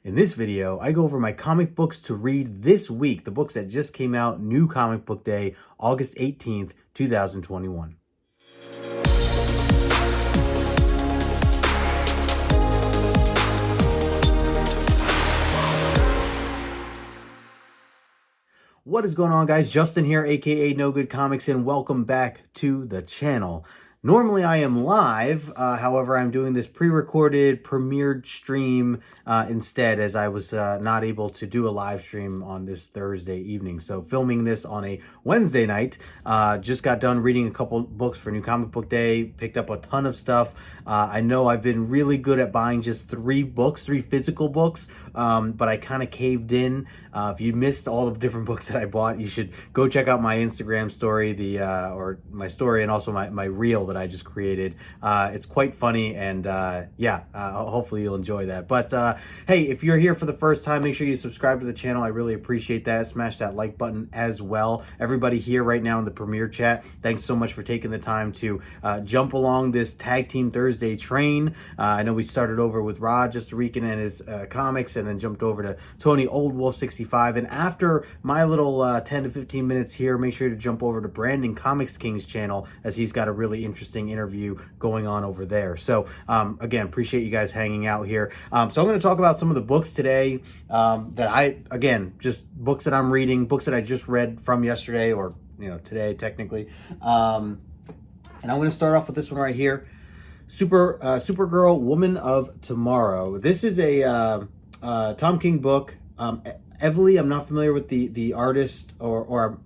In this video, I go over my comic books to read this week, the books that just came out, new comic book day, August 18th, 2021. What is going on, guys? Justin here, aka No Good Comics, and welcome back to the channel. Normally I am live, however, I'm doing this pre-recorded, premiered stream instead, as I was not able to do a live stream on this Thursday evening. So filming this on a Wednesday night, just got done reading a couple books for New Comic Book Day, picked up a ton of stuff. I know I've been really good at buying just three physical books, but I kind of caved in. If you missed all the different books that I bought, you should go check out my Instagram story, or my story, and also my reel that I just created. It's quite funny, and hopefully you'll enjoy that. But hey, if you're here for the first time, make sure you subscribe to the channel. I really appreciate that. Smash that like button as well. Everybody here right now in the premiere chat, thanks so much for taking the time to jump along this Tag Team Thursday train. I know we started over with Rican and his comics, and then jumped over to Tony Old Wolf 65. And after my little 10 to 15 minutes here, make sure to jump over to Brandon ComixKings channel, as he's got a really interesting interview going on over there. So again, appreciate you guys hanging out here. So I'm going to talk about some of the books today just books that I'm reading, books that I just read from yesterday, or today technically. And I'm going to start off with this one right here, Supergirl, Woman of Tomorrow. This is a Tom King book. Heavily, I'm not familiar with the artist, or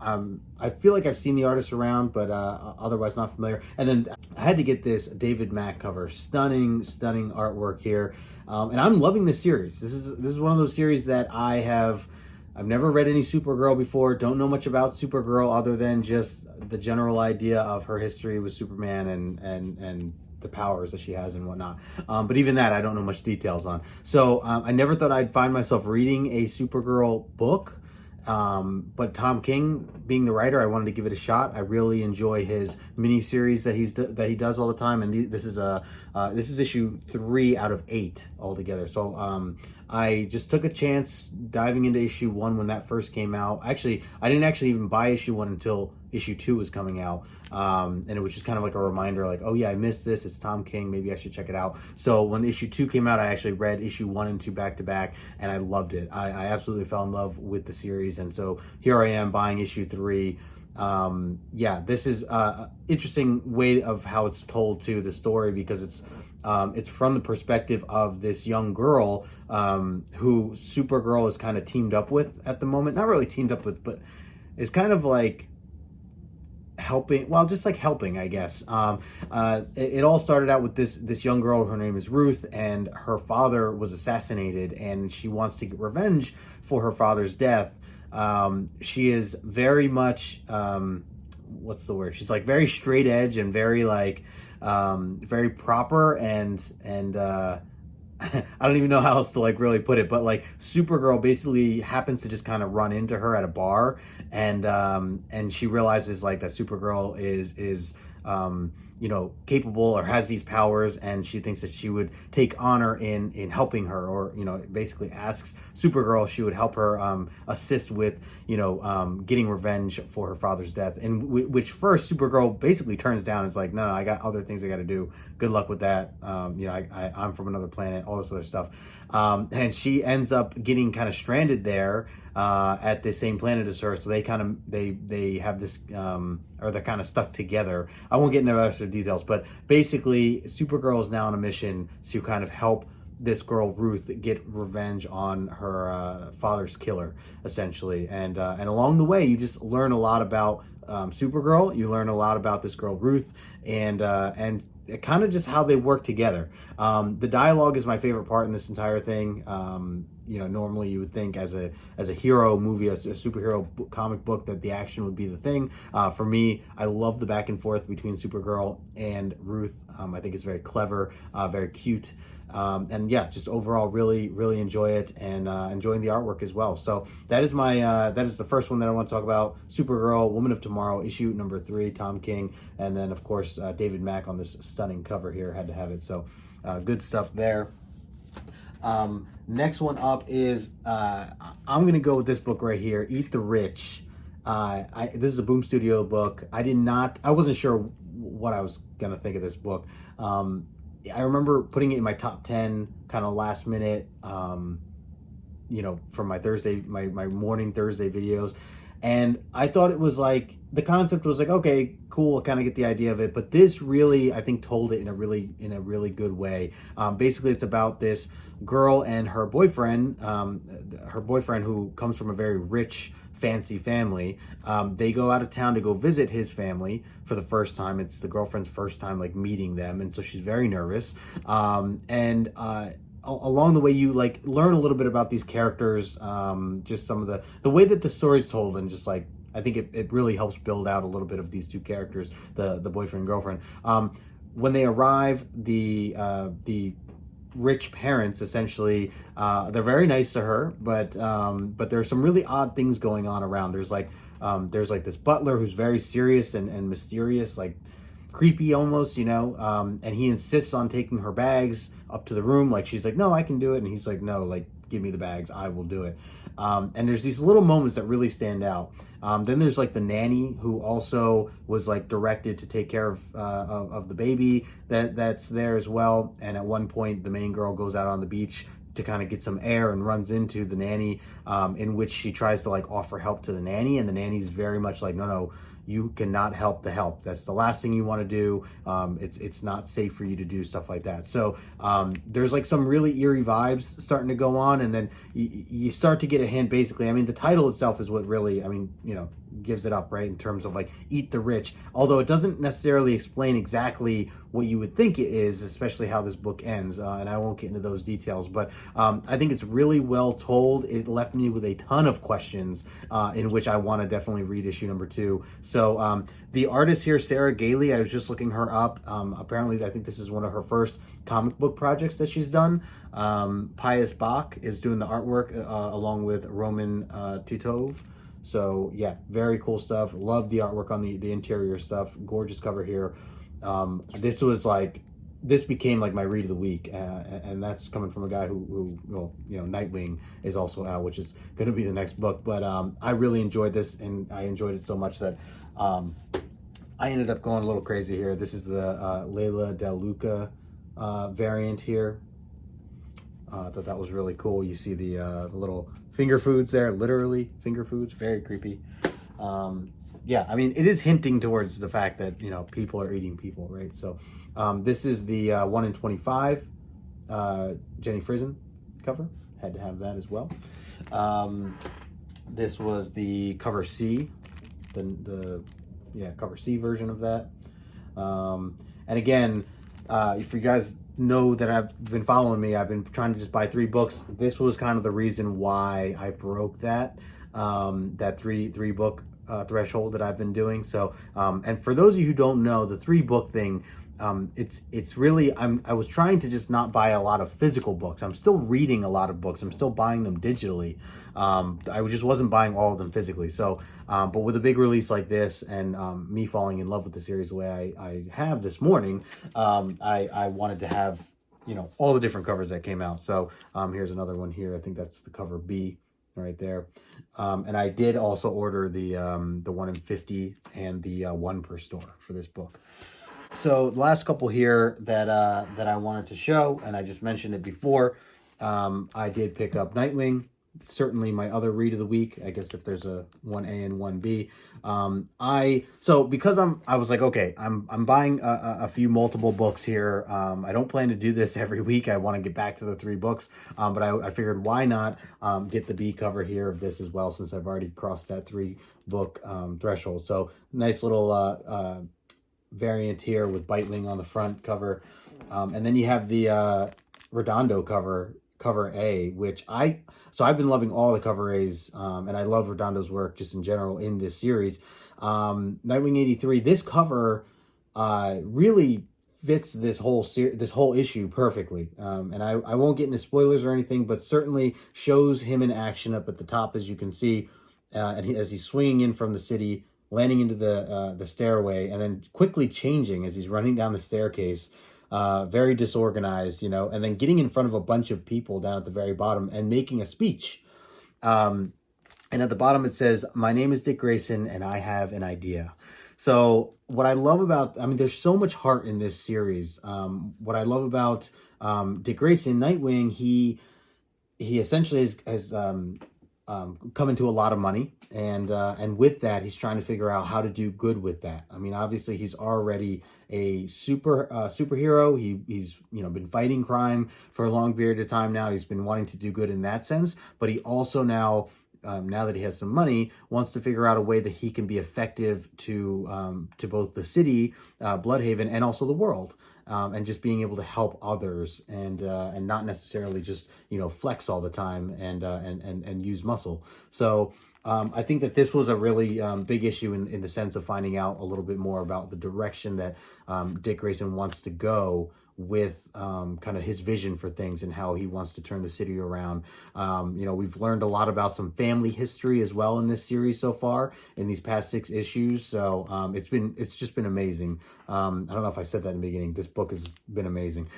I feel like I've seen the artist around, but otherwise not familiar. And then I had to get this David Mack cover. Stunning artwork here, and I'm loving this series. This is one of those series that I've never read any Supergirl before. Don't know much about Supergirl other than just the general idea of her history with Superman and the powers that she has and whatnot. But even that, I don't know much details on. So I never thought I'd find myself reading a Supergirl book. But Tom King, being the writer, I wanted to give it a shot. I really enjoy his miniseries that he does all the time, and this is issue 3 out of 8 altogether. So I just took a chance diving into issue 1 when that first came out. Actually, I didn't actually even buy issue 1 until issue 2 was coming out, and it was just kind of like a reminder, like, oh yeah, I missed this, it's Tom King, maybe I should check it out. So when issue 2 came out, I actually read issue 1 and 2 back to back, and I loved it. I absolutely fell in love with the series, and so here I am buying issue 3. This is a interesting way of how it's told to the story, because it's from the perspective of this young girl who Supergirl is kind of teamed up with at the moment. Not really teamed up with, but is kind of like helping, I guess. It all started out with this young girl. Her name is Ruth, and her father was assassinated, and she wants to get revenge for her father's death. She is very much what's the word? She's like very straight edge and very very proper, and I don't even know how else to really put it, but Supergirl basically happens to just kind of run into her at a bar, and she realizes that Supergirl is capable or has these powers, and she thinks that she would take honor in helping her, or basically asks Supergirl if she would help her assist with getting revenge for her father's death, and which first Supergirl basically turns down. It's like, no, I got other things I got to do, good luck with that. I'm from another planet, all this other stuff, and she ends up getting kind of stranded there at the same planet as her. So they have this, or they're kind of stuck together. I won't get into extra details, but basically Supergirl is now on a mission to kind of help this girl Ruth get revenge on her father's killer, essentially. And along the way, you just learn a lot about Supergirl. You learn a lot about this girl Ruth, and kind of just how they work together. The dialogue is my favorite part in this entire thing. Normally you would think as a hero movie, a superhero comic book, that the action would be the thing. For me, I love the back and forth between Supergirl and Ruth. I think it's very clever, very cute. And yeah, just overall really enjoy it, and enjoying the artwork as well. So that is the first one that I want to talk about. Supergirl, Woman of Tomorrow, issue number 3, Tom King, and then of course David Mack on this stunning cover here. Had to have it. So good stuff there. Next one up is I'm gonna go with this book right here, Eat the Rich. This is a Boom Studio book. I wasn't sure what I was gonna think of this book. I remember putting it in my top 10 kind of last minute, from my Thursday, my morning Thursday videos. And I thought it was like, the concept was like, okay, cool, I kind of get the idea of it. But this really, I think, told it in a really good way. Basically, it's about this girl and her boyfriend who comes from a very rich, fancy family. They go out of town to go visit his family for the first time. It's the girlfriend's first time like meeting them, and so she's very nervous. Along the way, you like learn a little bit about these characters, just some of the way that the story's told, and just like I think it really helps build out a little bit of these two characters, the boyfriend and girlfriend. When they arrive, the rich parents essentially, they're very nice to her, but there's some really odd things going on around. There's like this butler who's very serious and mysterious, like creepy almost, and he insists on taking her bags up to the room. Like she's like, no, I can do it, and he's like, no, like give me the bags, I will do it. And there's these little moments that really stand out. Then there's like the nanny who also was like directed to take care of the baby that's there as well. And at one point, the main girl goes out on the beach to kind of get some air and runs into the nanny, in which she tries to like offer help to the nanny, and the nanny's very much like, no, you cannot help the help. That's the last thing you want to do. It's not safe for you to do stuff like that. So there's like some really eerie vibes starting to go on, and then you start to get a hint. Basically, I mean, the title itself is what really, gives it up, right, in terms of like Eat the Rich, although it doesn't necessarily explain exactly what you would think it is, especially how this book ends, and I won't get into those details, but I think it's really well told. It left me with a ton of questions, in which I want to definitely read issue number 2. So the artist here, Sarah Gailey, I was just looking her up. Apparently, I think this is one of her first comic book projects that she's done. Pius Bach is doing the artwork, along with Roman Titov. So yeah, very cool stuff. Love the artwork on the interior stuff. Gorgeous cover here. This became like my read of the week, and that's coming from a guy who Nightwing is also out, which is going to be the next book. But I really enjoyed this, and I enjoyed it so much that I ended up going a little crazy here. This is the Layla Del Luca variant here. I thought that was really cool. You see the little finger foods there, literally finger foods, very creepy. Yeah, I mean, it is hinting towards the fact that, people are eating people, right? So this is the 1 in 25 Jenny Frison cover. Had to have that as well. This was the cover C, the cover C version of that. And again, if you guys know that I've been following me, I've been trying to just buy 3 books. This was kind of the reason why I broke that three book threshold that I've been doing. So and for those of you who don't know, the 3 book thing, it's really, I was trying to just not buy a lot of physical books. I'm still reading a lot of books. I'm still buying them digitally. I just wasn't buying all of them physically. So but with a big release like this, and me falling in love with the series the way I have this morning, I wanted to have all the different covers that came out. So here's another one here. I think that's the cover B right there. And I did also order the 1 in 50 and the 1 per store for this book. So the last couple here that I wanted to show, and I just mentioned it before, I did pick up Nightwing. Certainly my other read of the week, I guess, if there's a 1A and 1B. Because I was like, okay, I'm buying a few multiple books here. I don't plan to do this every week. I want to get back to the 3 books, but I figured why not get the B cover here of this as well, since I've already crossed that 3 book threshold. So nice little variant here with Biteling on the front cover, and then you have the Redondo cover A, which I've been loving all the cover A's, and I love Redondo's work just in general in this series. Nightwing 83, this cover really fits this whole issue perfectly, and I won't get into spoilers or anything, but certainly shows him in action up at the top, as you can see, as he's swinging in from the city, landing into the stairway, and then quickly changing as he's running down the staircase. very disorganized, and then getting in front of a bunch of people down at the very bottom and making a speech. And at the bottom it says, "My name is Dick Grayson and I have an idea." So what I love about, there's so much heart in this series. What I love about Dick Grayson, Nightwing, he essentially has come into a lot of money, and with that, he's trying to figure out how to do good with that. Obviously, he's already a superhero. He's been fighting crime for a long period of time now. He's been wanting to do good in that sense, but he also now that he has some money, wants to figure out a way that he can be effective to both the city, Bloodhaven, and also the world, and just being able to help others, and not necessarily just flex all the time and use muscle. So I think that this was a really big issue in the sense of finding out a little bit more about the direction that Dick Grayson wants to go with kind of his vision for things and how he wants to turn the city around. We've learned a lot about some family history as well in this series so far in these past 6 issues. So it's just been amazing. I don't know if I said that in the beginning. This book has been amazing.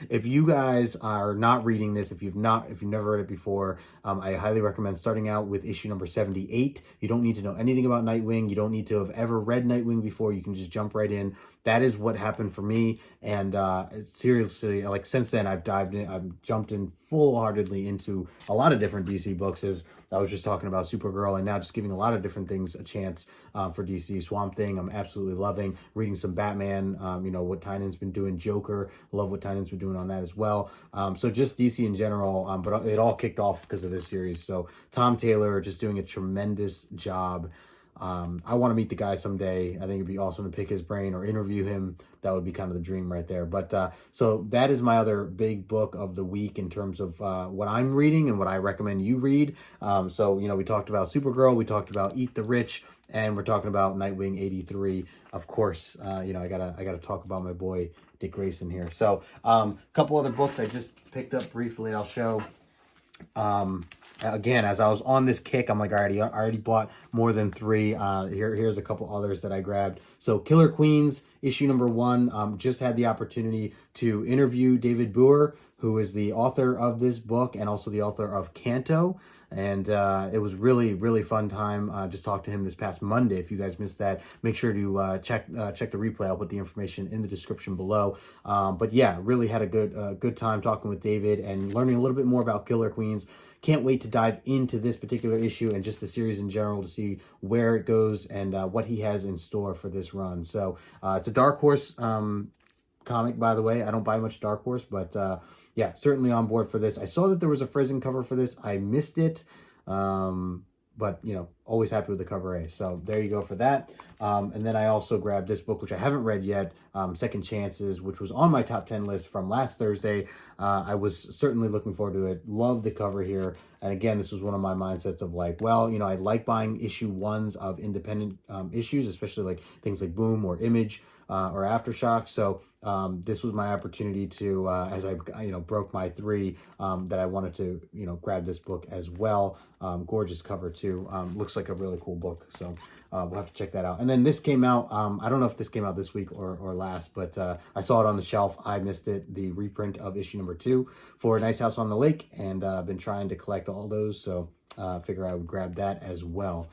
If you guys are not reading this, if you've never read it before, I highly recommend starting out with issue number 78. You don't need to know anything about Nightwing. You don't need to have ever read Nightwing before. You can just jump right in. That is what happened for me. And seriously, like, since then I've jumped in full-heartedly into a lot of different DC books, as I was just talking about Supergirl, and now just giving a lot of different things a chance for DC. Swamp Thing, I'm absolutely loving. Reading some Batman, what Tynan's been doing. Joker, love what Tynan's been doing on that as well. So just DC in general, but it all kicked off because of this series. So Tom Taylor just doing a tremendous job. I want to meet the guy someday. I think it'd be awesome to pick his brain or interview him. That would be kind of the dream right there. But so that is my other big book of the week in terms of what I'm reading and what I recommend you read. So we talked about Supergirl, we talked about Eat the Rich, and we're talking about Nightwing 83. Of course, I gotta talk about my boy Dick Grayson here. So a couple other books I just picked up briefly. I'll show. Again, as I was on this kick, I'm like, I already bought more than 3. Here's a couple others that I grabbed. So Killer Queens, issue number 1, just had the opportunity to interview David Boer, who is the author of this book and also the author of Canto. And it was really, really fun time. Just talked to him this past Monday. If you guys missed that, make sure to check the replay. I'll put the information in the description below. But yeah, really had a good time talking with David and learning a little bit more about Killer Queens. Can't wait to dive into this particular issue and just the series in general to see where it goes and what he has in store for this run. So it's a Dark Horse comic, by the way. I don't buy much Dark Horse, but yeah, certainly on board for this. I saw that there was a Frizen cover for this. I missed it. But, always happy with the cover A. So there you go for that. And then I also grabbed this book, which I haven't read yet, Second Chances, which was on my top 10 list from last Thursday. I was certainly looking forward to it. Love the cover here. And again, this was one of my mindsets of like, well, I like buying issue 1s of independent issues, especially like things like Boom or Image or Aftershock. So this was my opportunity to, as I broke my 3, that I wanted to, grab this book as well. Gorgeous cover too. Looks like a really cool book. So we'll have to check that out. And then this came out, I don't know if this came out this week or last, but I saw it on the shelf. I missed it. The reprint of issue number 2 for Nice House on the Lake, and I've been trying to collect all those. So figure I would grab that as well.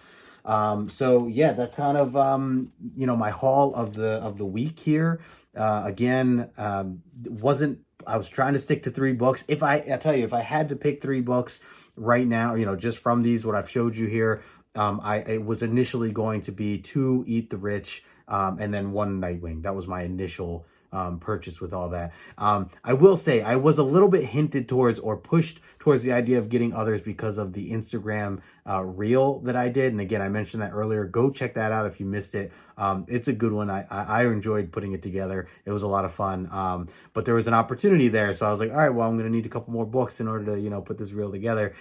So yeah, that's kind of, my haul of the week here. Again, I was trying to stick to 3 books. I tell you, if I had to pick 3 books right now, just from these, what I've showed you here, it was initially going to be 2 Eat the Rich, and then 1 Nightwing. That was my initial purchase with all that. I will say I was a little bit hinted towards or pushed towards the idea of getting others because of the Instagram reel that I did. And again, I mentioned that earlier. Go check that out if you missed it. It's a good one. I enjoyed putting it together. It was a lot of fun. But there was an opportunity there. So I was like, all right, well, I'm going to need a couple more books in order to, put this reel together.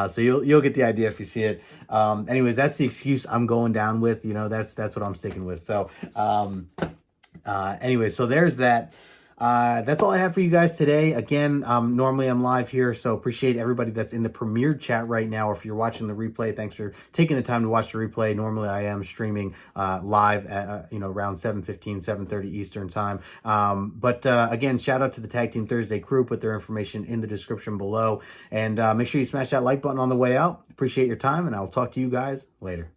So you'll get the idea if you see it. Anyways, that's the excuse I'm going down with. That's what I'm sticking with. So, anyway, so there's that. That's all I have for you guys today. Again, normally I'm live here, so appreciate everybody that's in the premiered chat right now. Or if you're watching the replay, thanks for taking the time to watch the replay. Normally I am streaming live at around 7:15, 7:30 Eastern time. But again, shout out to the Tag Team Thursday crew. Put their information in the description below, and make sure you smash that like button on the way out. Appreciate your time, and I'll talk to you guys later.